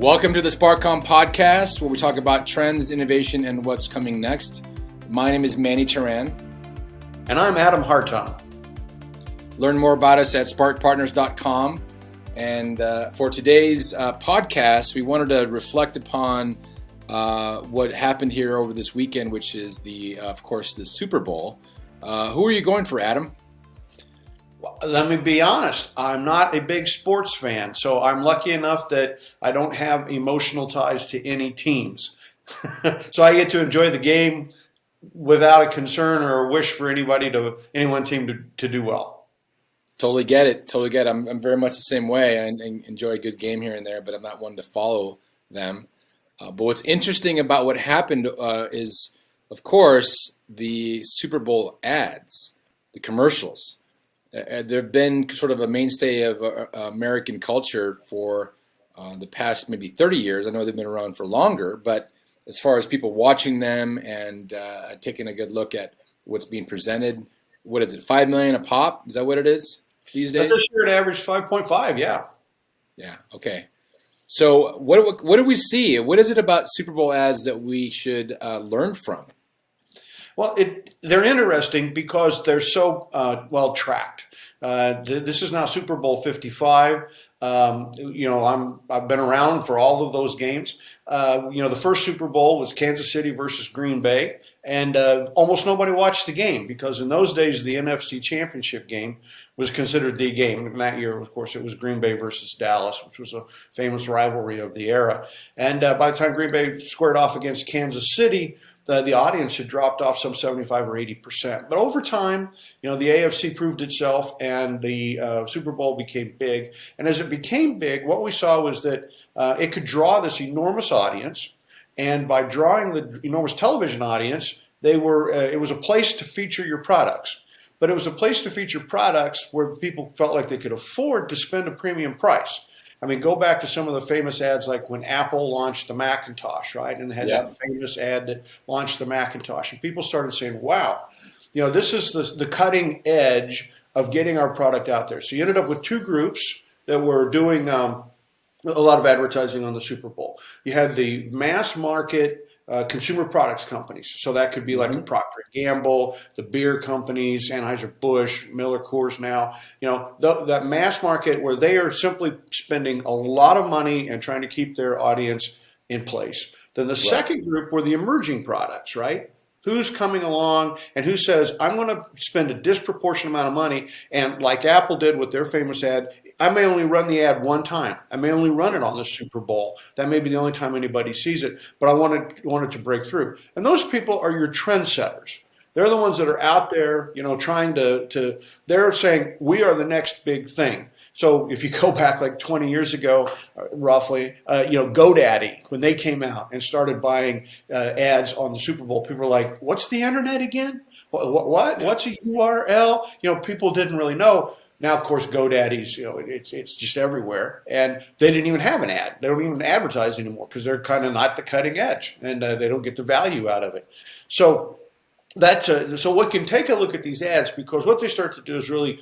Welcome to the SparkCom podcast, where we talk about trends, innovation, and what's coming next. My name is Manny Turan. And I'm Adam Hartung. Learn more about us at sparkpartners.com. And for today's podcast, we wanted to reflect upon what happened here over this weekend, which is of course, the Super Bowl. Who are you going for, Adam? Well, let me be honest. I'm not a big sports fan, so I'm lucky enough that I don't have emotional ties to any teams. So I get to enjoy the game without a concern or a wish for any one team to do well. Totally get it. I'm very much the same way. I enjoy a good game here and there, but I'm not one to follow them. But what's interesting about what happened is, of course, the Super Bowl ads, the commercials. They've been sort of a mainstay of American culture for the past maybe 30 years. I know they've been around for longer, but as far as people watching them and taking a good look at what's being presented, what is it, 5 million a pop? Is that what it is these days? This year it averaged 5.5, yeah. Yeah, okay. So what do we see? What is it about Super Bowl ads that we should learn from? Well, they're interesting because they're so well tracked. This is now Super Bowl 55. I've been around for all of those games. The first Super Bowl was Kansas City versus Green Bay, and almost nobody watched the game because in those days the NFC Championship game was considered the game. And that year, of course, it was Green Bay versus Dallas, which was a famous rivalry of the era. And by the time Green Bay squared off against Kansas City, the audience had dropped off some 75 or 80%. But over time, the AFC proved itself and the Super Bowl became big. And as it became big, what we saw was that it could draw this enormous audience. And by drawing the enormous television audience, it was a place to feature your products. But it was a place to feature products where people felt like they could afford to spend a premium price. I mean, go back to some of the famous ads like when Apple launched the Macintosh, right? And they had that famous ad that launched the Macintosh. And people started saying, wow, this is the cutting edge of getting our product out there. So you ended up with two groups that were doing a lot of advertising on the Super Bowl. You had the mass market consumer products companies. So that could be like a Procter & Gamble, the beer companies, Anheuser-Busch, Miller Coors now. That mass market where they are simply spending a lot of money and trying to keep their audience in place. Then the second group were the emerging products, right? Who's coming along and who says, I'm going to spend a disproportionate amount of money, and like Apple did with their famous ad, I may only run the ad one time. I may only run it on the Super Bowl. That may be the only time anybody sees it, but I want it to break through. And those people are your trendsetters. They're the ones that are out there, trying they're saying, we are the next big thing. So if you go back like 20 years ago, roughly, GoDaddy, when they came out and started buying ads on the Super Bowl, people were like, what's the internet again? What? What's a URL? People didn't really know. Now, of course, GoDaddy's, it's just everywhere. And they didn't even have an ad. They don't even advertise anymore because they're kind of not the cutting edge and they don't get the value out of it. So so we can take a look at these ads because what they start to do is really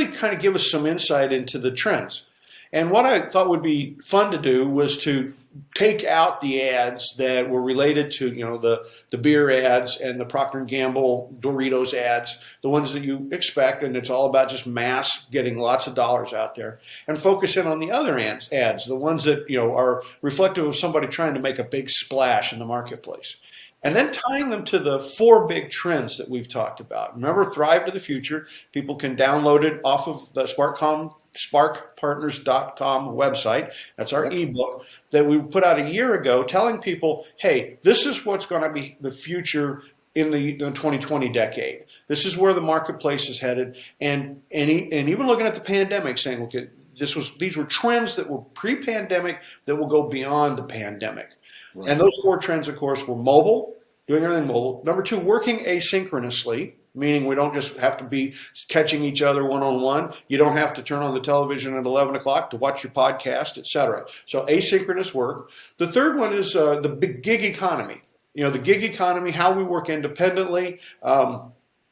kind of give us some insight into the trends. And what I thought would be fun to do was to take out the ads that were related to, the beer ads and the Procter & Gamble Doritos ads, the ones that you expect, and it's all about just mass getting lots of dollars out there, and focus in on the other ads, the ones that, are reflective of somebody trying to make a big splash in the marketplace. And then tying them to the four big trends that we've talked about. Remember, Thrive to the Future. People can download it off of the SparkPartners.com website. That's our eBook that we put out a year ago telling people, hey, this is what's going to be the future in the 2020 decade. This is where the marketplace is headed. And even looking at the pandemic, saying, okay, these were trends that were pre-pandemic that will go beyond the pandemic. Right. And those four trends, of course, were mobile, doing everything mobile. Number two, working asynchronously, meaning we don't just have to be catching each other one-on-one. You don't have to turn on the television at 11 o'clock to watch your podcast, etc. So asynchronous work. The third one is the big gig economy. The gig economy, how we work independently.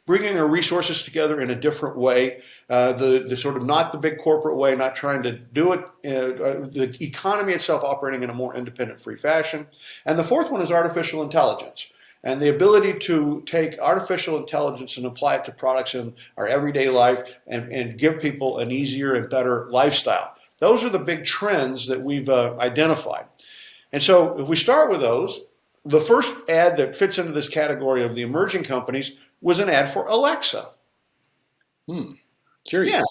bringing our resources together in a different way, the sort of not the big corporate way, not trying to do it, the economy itself operating in a more independent, free fashion. And the fourth one is artificial intelligence. And the ability to take artificial intelligence and apply it to products in our everyday life and give people an easier and better lifestyle. Those are the big trends that we've identified. And so if we start with those, the first ad that fits into this category of the emerging companies was an ad for Alexa. Curious. Yeah.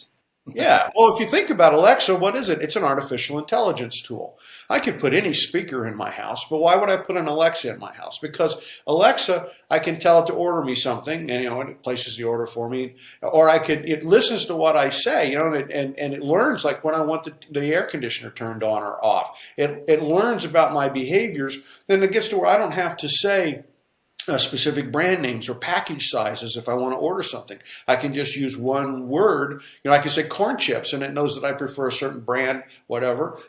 Yeah. Well, if you think about Alexa, what is it? It's an artificial intelligence tool. I could put any speaker in my house, but why would I put an Alexa in my house? Because Alexa, I can tell it to order me something, and it places the order for me, or it listens to what I say, and it learns like when I want the air conditioner turned on or off. It learns about my behaviors. Then it gets to where I don't have to say specific brand names or package sizes if I want to order something. I can just use one word. I can say corn chips, and it knows that I prefer a certain brand, whatever.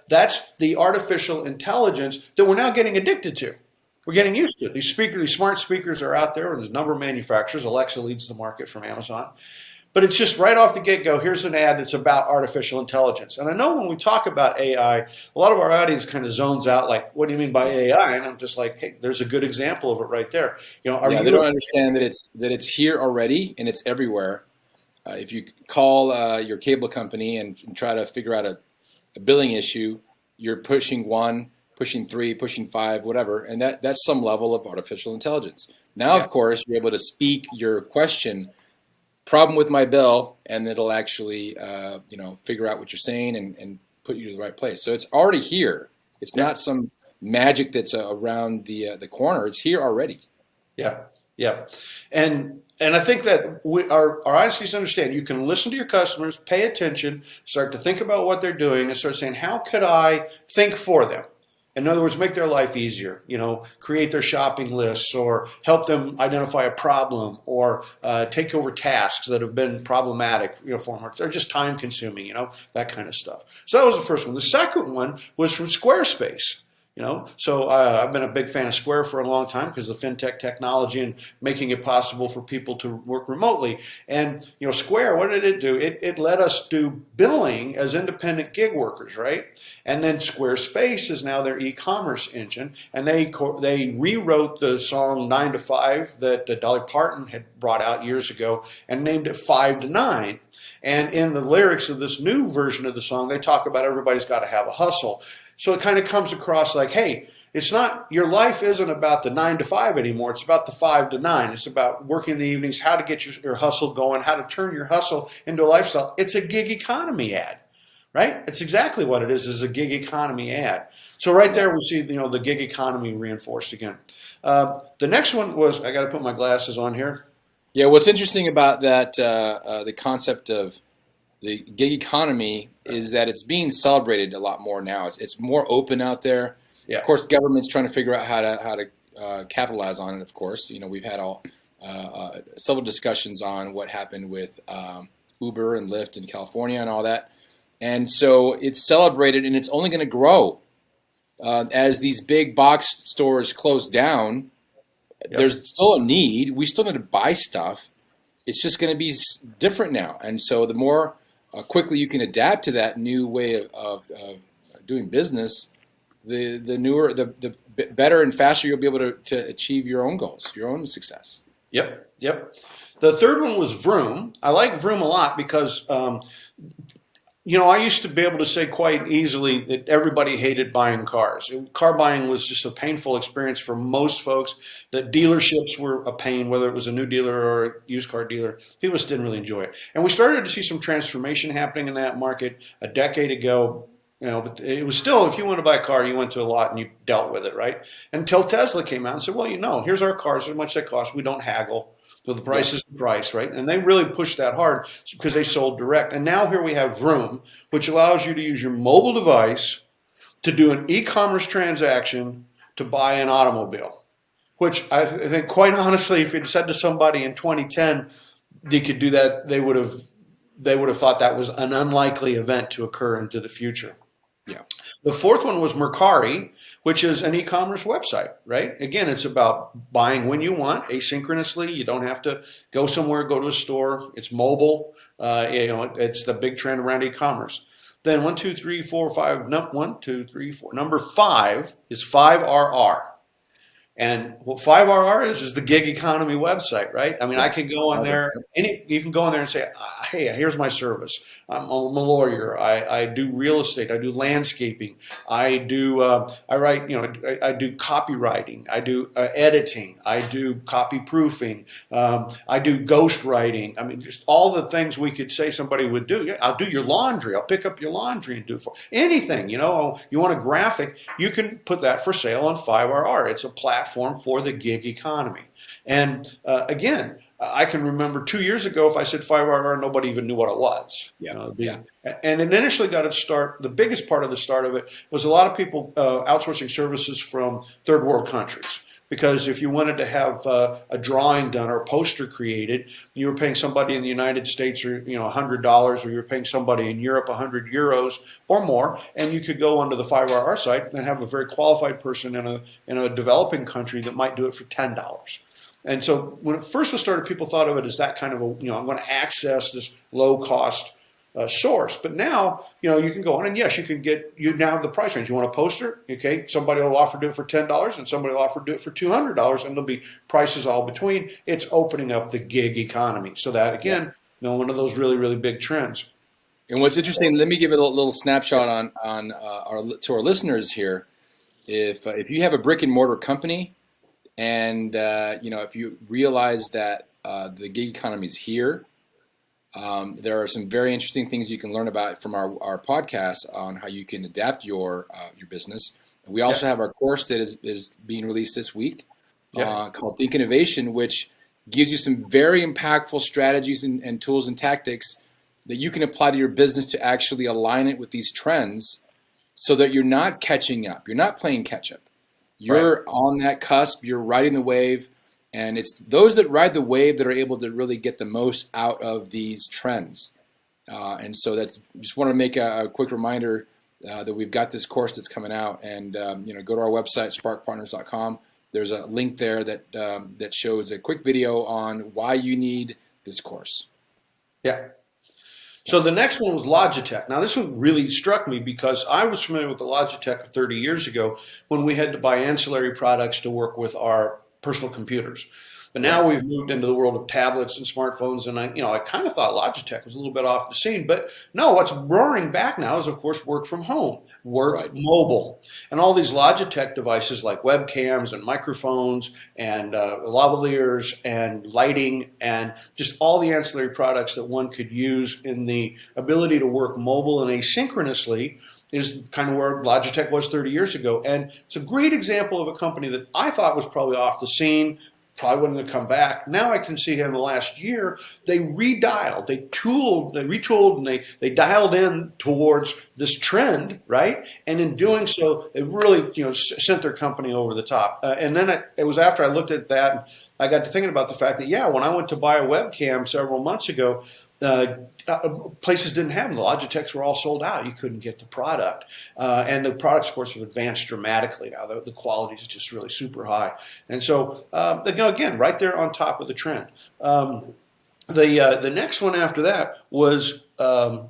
That's the artificial intelligence that we're now getting addicted to. We're getting used to it. These smart speakers are out there, and there's a number of manufacturers. Alexa leads the market from Amazon. But it's just right off the get-go, here's an ad that's about artificial intelligence. And I know when we talk about AI, a lot of our audience kind of zones out like, what do you mean by AI? And I'm just like, hey, there's a good example of it right there. They don't understand that it's here already and it's everywhere. If you call your cable company and try to figure out a billing issue, you're pushing 1, pushing 3, pushing 5, whatever, and that's some level of artificial intelligence. Now, of course, you're able to speak your question, problem with my bill, and it'll actually figure out what you're saying and put you to the right place. So it's already here. It's not some magic that's around the corner. It's here already. Yeah. And I think that our ICs understand you can listen to your customers, pay attention, start to think about what they're doing, and start saying, how could I think for them? In other words, make their life easier, create their shopping lists or help them identify a problem or take over tasks that have been problematic, for them, or just time consuming, that kind of stuff. So that was the first one. The second one was from Squarespace. So I've been a big fan of Square for a long time because of fintech technology and making it possible for people to work remotely. And, Square, what did it do? It let us do billing as independent gig workers, right? And then Squarespace is now their e-commerce engine. And they rewrote the song 9 to 5 that Dolly Parton had brought out years ago and named it 5 to 9. And in the lyrics of this new version of the song, they talk about everybody's got to have a hustle. So it kind of comes across like, hey, your life isn't about the 9 to 5 anymore. It's about the 5 to 9. It's about working the evenings, how to get your hustle going, how to turn your hustle into a lifestyle. It's a gig economy ad, right? It's exactly what it is a gig economy ad. So right there we see, the gig economy reinforced again. The next one was, I got to put my glasses on here. Yeah, what's interesting about that, the concept of the gig economy is that it's being celebrated a lot more now. It's more open out there. Yeah. Of course, government's trying to figure out how to capitalize on it. Of course, we've had several discussions on what happened with Uber and Lyft in California and all that, and so it's celebrated, and it's only going to grow as these big box stores close down. Yep. There's still a need. We still need to buy stuff. It's just going to be different now, and so the more quickly you can adapt to that new way of doing business, the better and faster you'll be able to achieve your own goals, your own success. Yep. The third one was Vroom. I like Vroom a lot because, I used to be able to say quite easily that everybody hated buying cars. Car buying was just a painful experience for most folks. That dealerships were a pain, whether it was a new dealer or a used car dealer. People just didn't really enjoy it. And we started to see some transformation happening in that market a decade ago. But it was still, if you want to buy a car, you went to a lot and you dealt with it, right? Until Tesla came out and said, well, here's our cars, how much they cost. We don't haggle. So the price is the price, right? And they really pushed that hard because they sold direct. And now here we have Vroom, which allows you to use your mobile device to do an e-commerce transaction to buy an automobile, which I think, quite honestly, if you'd said to somebody in 2010 they could do that, they would have thought that was an unlikely event to occur into the future. Yeah. The fourth one was Mercari, which is an e-commerce website, right? Again, it's about buying when you want, asynchronously. You don't have to go somewhere, go to a store. It's mobile. It's the big trend around e-commerce. Then one, two, three, four, five. No, one, two, three, four. Number five is 5RR. And what 5RR is the gig economy website, right? I mean, Yeah. I can go in there, you can go in there and say, hey, here's my service. I'm a lawyer. I do real estate. I do landscaping. I write, I do copywriting. I do editing. I do copy proofing. I do ghost writing. I mean, just all the things we could say somebody would do. Yeah, I'll do your laundry. I'll pick up your laundry and do it for anything. You want a graphic, you can put that for sale on 5RR. It's a platform for the gig economy. And again, I can remember 2 years ago, if I said 5RR, nobody even knew what it was. Yeah. And it initially got its start. The biggest part of the start of it was a lot of people outsourcing services from third world countries. Because if you wanted to have a drawing done or a poster created, you were paying somebody in the United States or $100, or you were paying somebody in Europe €100 or more, and you could go onto the 5RR site and have a very qualified person in a developing country that might do it for $10. And so when it first was started, people thought of it as that kind of I'm going to access this low cost source. But now, you can go on and yes, you now have the price range. You want a poster? Okay. Somebody will offer to do it for $10 and somebody will offer to do it for $200, and there'll be prices all between. It's opening up the gig economy. So that again, one of those really, really big trends. And what's interesting, let me give it a little snapshot to our listeners here. If you have a brick and mortar company, and if you realize that the gig economy is here, there are some very interesting things you can learn about from our podcast on how you can adapt your business. And we also have our course that is being released this week called Think Innovation, which gives you some very impactful strategies and tools and tactics that you can apply to your business to actually align it with these trends so that you're not catching up. You're not playing catch up. You're on that cusp. You're riding the wave. And it's those that ride the wave that are able to really get the most out of these trends. And so just want to make a quick reminder that we've got this course that's coming out. And go to our website, sparkpartners.com. There's a link there that shows a quick video on why you need this course. Yeah. So the next one was Logitech. Now this one really struck me because I was familiar with the Logitech of 30 years ago when we had to buy ancillary products to work with our personal computers. But now we've moved into the world of tablets and smartphones, and I kind of thought Logitech was a little bit off the scene. But no, what's roaring back now is, of course, work from home, work mobile, and all these Logitech devices like webcams and microphones and lavaliers and lighting and just all the ancillary products that one could use in the ability to work mobile and asynchronously is kind of where Logitech was 30 years ago. And it's a great example of a company that I thought was probably off the scene, probably wasn't going to come back. Now I can see in the last year, they redialed, they retooled, and they dialed in towards this trend, right? And in doing so, they've really sent their company over the top. And then it was after I looked at that, and I got to thinking about the fact that, when I went to buy a webcam several months ago, places didn't have them. The Logitechs were all sold out. You couldn't get the product. And the products, of course, have advanced dramatically now. The quality is just really super high. And so, again, right there on top of the trend. The next one after that was the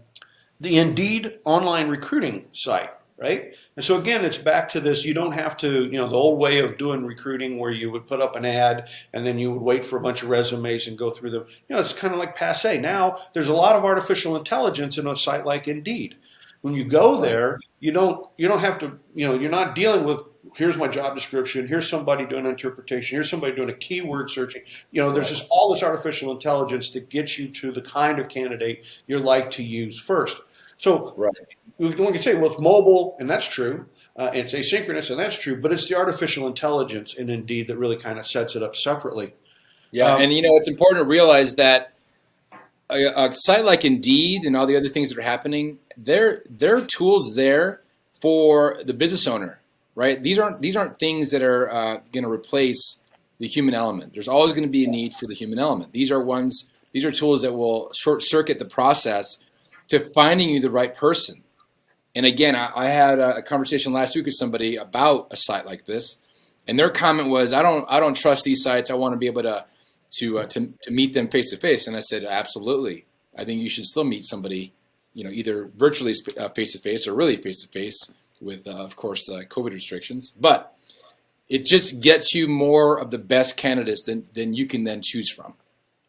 Indeed online recruiting site, right? And so again, it's back to this. You don't have to, the old way of doing recruiting where you would put up an ad and then you would wait for a bunch of resumes and go through them. It's kind of like passé. Now there's a lot of artificial intelligence in a site like Indeed. When you go there, you don't have to, you're not dealing with, here's my job description, here's somebody doing interpretation, here's somebody doing a keyword searching. There's just all this artificial intelligence that gets you to the kind of candidate you like to use first. So we can say, well, it's mobile, and that's true. It's asynchronous, and that's true. But it's the artificial intelligence in Indeed that really kind of sets it up separately. Yeah, and it's important to realize that a site like Indeed and all the other things that are happening, there are tools there for the business owner, right? These aren't things that are going to replace the human element. There's always going to be a need for the human element. These are tools that will short circuit the process to finding you the right person. And again, I had a conversation last week with somebody about a site like this, and their comment was, "I don't trust these sites. I want to be able to meet them face to face." And I said, "Absolutely. I think you should still meet somebody, either virtually face to face or really face to face with, of course, COVID restrictions. But it just gets you more of the best candidates than you can then choose from."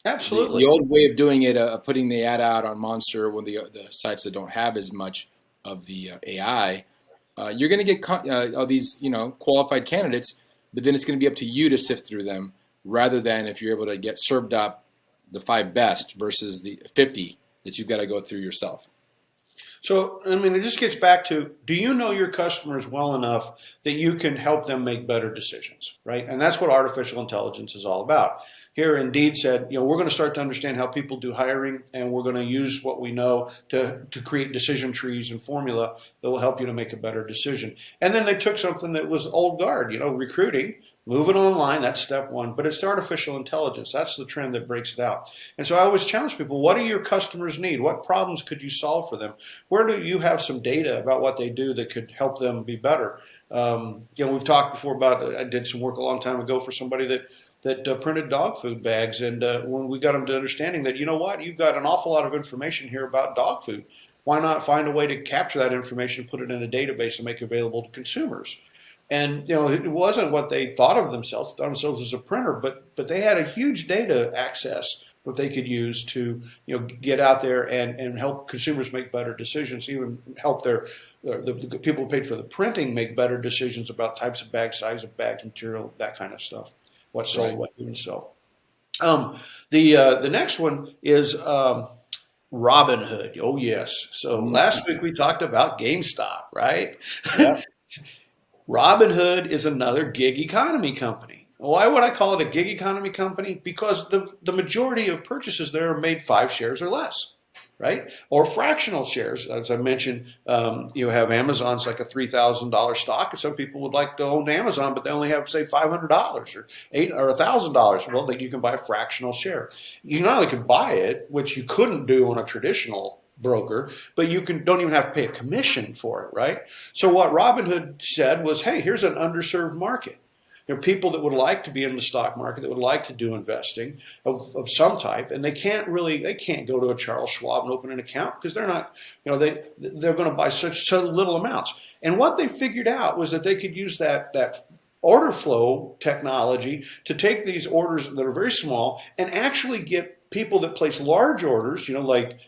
Absolutely. The old way of doing it, putting the ad out on Monster, when the sites that don't have as much of the AI, you're going to get all these qualified candidates, but then it's going to be up to you to sift through them, rather than if you're able to get served up the 5 best versus the 50 that you've got to go through yourself. So, I mean, it just gets back to, do you know your customers well enough that you can help them make better decisions, right? And that's what artificial intelligence is all about. Here, Indeed said, we're going to start to understand how people do hiring, and we're going to use what we know to create decision trees and formula that will help you to make a better decision. And then they took something that was old guard, recruiting, move it online, that's step one. But it's the artificial intelligence. That's the trend that breaks it out. And so I always challenge people, what do your customers need? What problems could you solve for them? Where do you have some data about what they do that could help them be better? We've talked before about, I did some work a long time ago for somebody that printed dog food bags. And when we got them to understanding that, you've got an awful lot of information here about dog food. Why not find a way to capture that information, put it in a database, and make it available to consumers? And it wasn't what they thought of themselves as a printer, but they had a huge data access that they could use to get out there and help consumers make better decisions, even help the people who paid for the printing make better decisions about types of bag, size of bag, material, that kind of stuff. What sold, Right. what didn't sell. The next one is Robinhood. Oh yes. So last week we talked about GameStop, right? Yeah. Robinhood is another gig economy company. Why would I call it a gig economy company? Because the majority of purchases there are made 5 shares or less, right? Or fractional shares. As I mentioned, you have Amazon's like a $3,000 stock, and some people would like to own Amazon, but they only have, say, $500 or $1,000. Well, you can buy a fractional share. You not only can buy it, which you couldn't do on a traditional broker, but you don't even have to pay a commission for it, right? So what Robinhood said was, hey, here's an underserved market. People that would like to be in the stock market, that would like to do investing of some type, and they can't go to a Charles Schwab and open an account because they're not, they're going to buy so little amounts. And what they figured out was that they could use that order flow technology to take these orders that are very small and actually get people that place large orders, like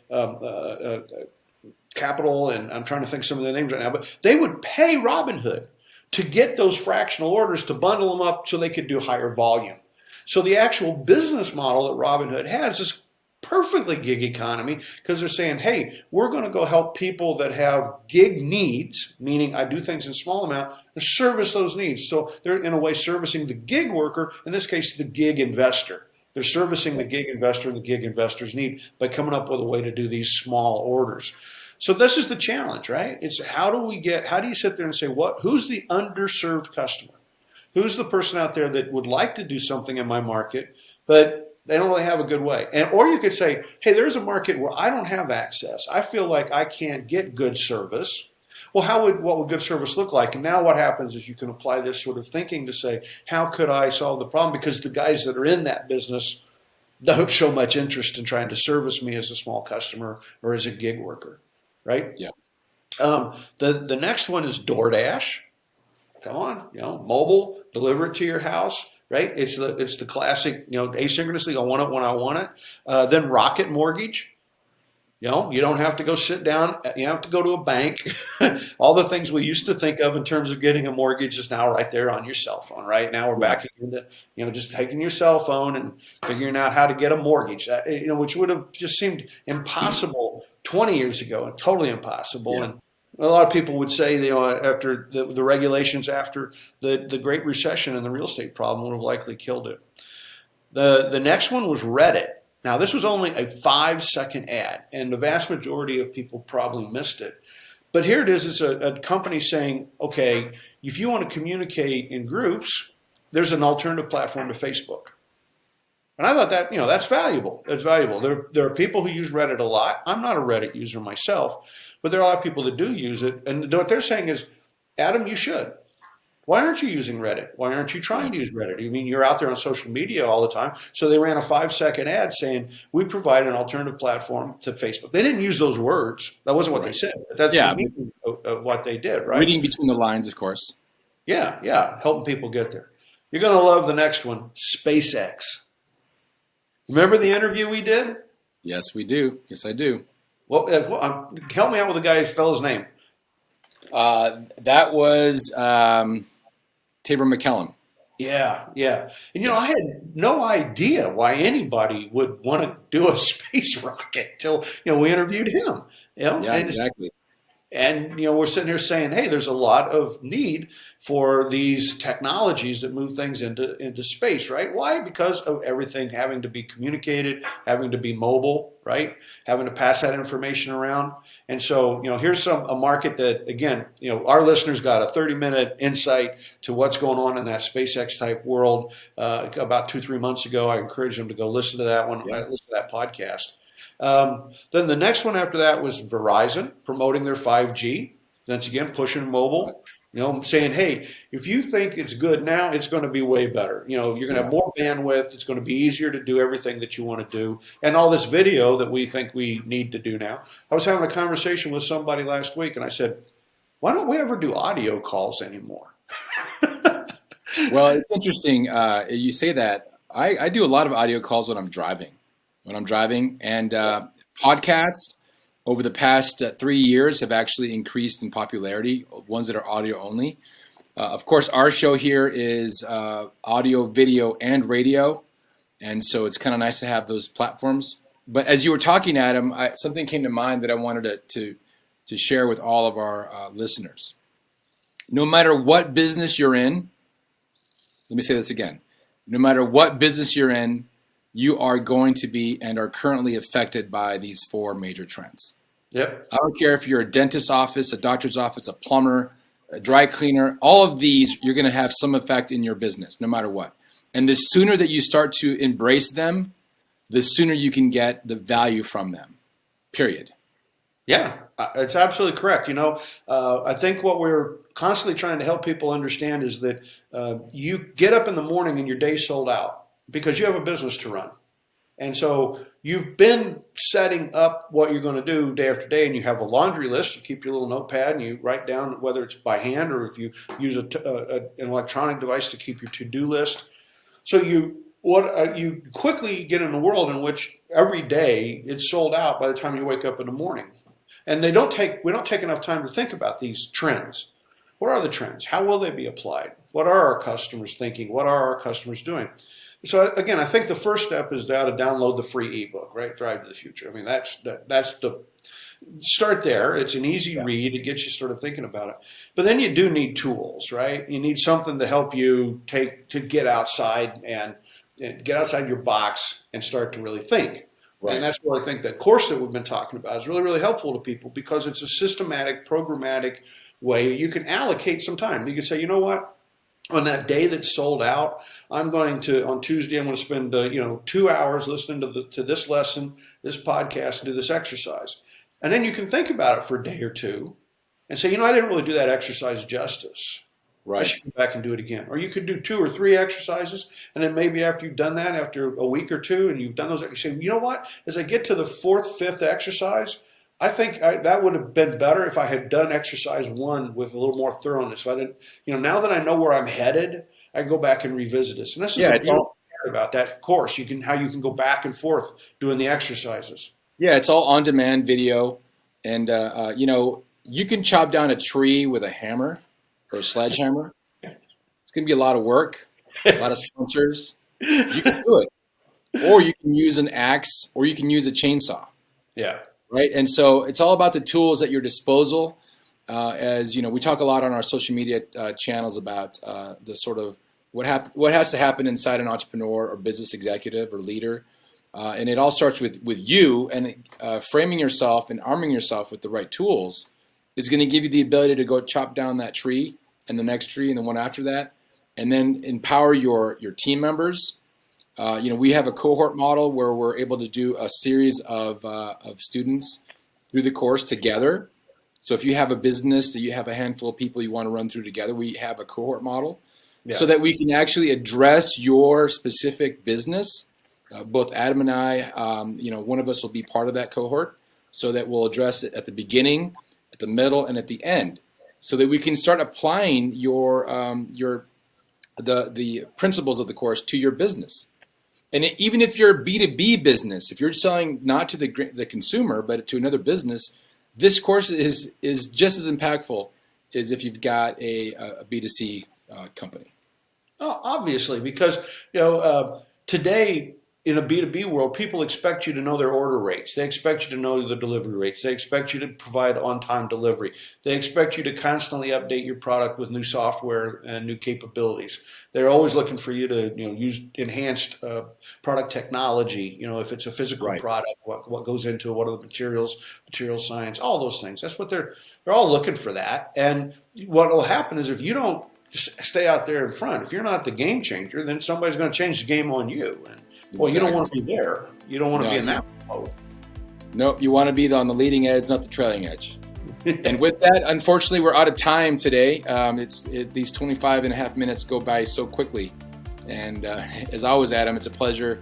Capital, and I'm trying to think some of the names right now, but they would pay Robinhood to get those fractional orders, to bundle them up so they could do higher volume. So the actual business model that Robinhood has is perfectly gig economy, because they're saying, hey, we're going to go help people that have gig needs, meaning I do things in small amount, and service those needs. So they're in a way servicing the gig worker, in this case, the gig investor. They're servicing the gig investor and the gig investor's need by coming up with a way to do these small orders. So this is the challenge, right? It's how do you sit there and say, who's the underserved customer? Who's the person out there that would like to do something in my market, but they don't really have a good way? Or you could say, hey, there's a market where I don't have access. I feel like I can't get good service. Well, what would good service look like? And now what happens is you can apply this sort of thinking to say, how could I solve the problem? Because the guys that are in that business don't show much interest in trying to service me as a small customer or as a gig worker, right? Yeah. The next one is DoorDash. Come on, mobile, deliver it to your house, right? It's the classic, asynchronously, I want it when I want it. Then Rocket Mortgage. You don't have to go sit down. You have to go to a bank. All the things we used to think of in terms of getting a mortgage is now right there on your cell phone. Right now we're back into just taking your cell phone and figuring out how to get a mortgage. Which would have just seemed impossible 20 years ago, and totally impossible. Yeah. And a lot of people would say, after the regulations after the Great Recession and the real estate problem would have likely killed it. The next one was Reddit. Now, this was only a 5-second ad, and the vast majority of people probably missed it. But here it is. It's a company saying, okay, if you want to communicate in groups, there's an alternative platform to Facebook. And I thought that, that's valuable. It's valuable. There are people who use Reddit a lot. I'm not a Reddit user myself, but there are a lot of people that do use it. And what they're saying is, Adam, you should. Why aren't you using Reddit? Why aren't you trying to use Reddit? I mean, you're out there on social media all the time. So they ran a 5-second ad saying, we provide an alternative platform to Facebook. They didn't use those words. That wasn't what they said. But that's the meaning of what they did, right? Reading between the lines, of course. Yeah, helping people get there. You're going to love the next one, SpaceX. Remember the interview we did? Yes, we do. Yes, I do. Well, help me out with the fellow's name. That was Tabor McCallum. Yeah. And, I had no idea why anybody would want to do a space rocket till, we interviewed him. Yeah, exactly. And, we're sitting here saying, hey, there's a lot of need for these technologies that move things into space, right? Why? Because of everything having to be communicated, having to be mobile, right? Having to pass that information around. And so, here's a market that, again, our listeners got a 30-minute insight to what's going on in that SpaceX type world about 2-3 months ago. I encourage them to go listen to that one, listen to that podcast. Then the next one after that was Verizon promoting their 5G. Once again, pushing mobile, saying, hey, if you think it's good now, it's going to be way better. You're going to have more bandwidth. It's going to be easier to do everything that you want to do. And all this video that we think we need to do now. I was having a conversation with somebody last week and I said, why don't we ever do audio calls anymore? Well, it's interesting. You say that. I do a lot of audio calls when I'm driving. And podcasts over the past 3 years have actually increased in popularity, ones that are audio only. Of course, our show here is audio, video, and radio. And so it's kind of nice to have those platforms. But as you were talking, Adam, something came to mind that I wanted to share with all of our listeners. No matter what business you're in, let me say this again. No matter what business you're in, you are going to be and are currently affected by these 4 major trends. Yep. I don't care if you're a dentist's office, a doctor's office, a plumber, a dry cleaner, all of these, you're going to have some effect in your business, no matter what. And the sooner that you start to embrace them, the sooner you can get the value from them, period. Yeah, it's absolutely correct. I think what we're constantly trying to help people understand is that you get up in the morning and your day's sold out because you have a business to run. And so you've been setting up what you're going to do day after day, and you have a laundry list. You keep your little notepad and you write down whether it's by hand or if you use an electronic device to keep your to-do list. So you quickly get in a world in which every day it's sold out by the time you wake up in the morning. And we don't take enough time to think about these trends. What are the trends? How will they be applied? What are our customers thinking? What are our customers doing? So again, I think the first step is to download the free ebook, right? Drive to the Future. I mean, that's the start there. It's an easy read. It gets you sort of thinking about it. But then you do need tools, right? You need something to help you get outside and get outside your box and start to really think. Right. And that's where I think that course that we've been talking about is really, really helpful to people because it's a systematic, programmatic way you can allocate some time. You can say, you know what? On that day that's sold out, on Tuesday, I'm going to spend 2 hours listening to this lesson, this podcast, and do this exercise. And then you can think about it for a day or two and say, I didn't really do that exercise justice. Right. I should go back and do it again. Or you could do 2 or 3 exercises, and then maybe after you've done that, after a week or 2, and you've done those, you say, you know what? As I get to the 4th, 5th exercise, I think that would have been better if I had done exercise 1 with a little more thoroughness. So I didn't, now that I know where I'm headed, I go back and revisit this. And this is what all about that course. How you can go back and forth doing the exercises. Yeah, it's all on-demand video, and you can chop down a tree with a hammer or a sledgehammer. It's going to be a lot of work, a lot of sensors. You can do it, or you can use an axe, or you can use a chainsaw. Yeah. Right, and so it's all about the tools at your disposal. As we talk a lot on our social media channels about the sort of what has to happen inside an entrepreneur or business executive or leader, and it all starts with you and framing yourself and arming yourself with the right tools is going to give you the ability to go chop down that tree and the next tree and the one after that, and then empower your team members We have a cohort model where we're able to do a series of students through the course together. So if you have a business that you have a handful of people you want to run through together, we have a cohort model so that we can actually address your specific business. Both Adam and I, one of us will be part of that cohort so that we'll address it at the beginning, at the middle, and at the end, so that we can start applying the principles of the course to your business. And even if you're a B2B business, if you're selling not to the consumer but to another business, this course is just as impactful as if you've got a B2C company. Oh, obviously, because today in a B2B world, people expect you to know their order rates. They expect you to know the delivery rates. They expect you to provide on-time delivery. They expect you to constantly update your product with new software and new capabilities. They're always looking for you to use enhanced product technology. If it's a physical product, what goes into it, what are the materials science, all those things. That's what they're all looking for that. And what will happen is if you don't just stay out there in front, if you're not the game changer, then somebody's going to change the game on you. And well, you don't want to be there. You don't want to be in that mode. Nope, you want to be on the leading edge, not the trailing edge. And with that, unfortunately, we're out of time today. These 25 and a half minutes go by so quickly. And as always, Adam, it's a pleasure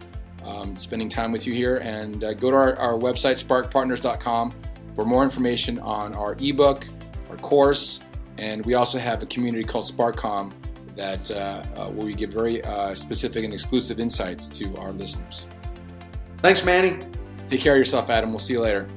spending time with you here. And go to our website, sparkpartners.com, for more information on our ebook, our course, and we also have a community called SparkCom that where we give very specific and exclusive insights to our listeners. Thanks, Manny. Take care of yourself, Adam. We'll see you later.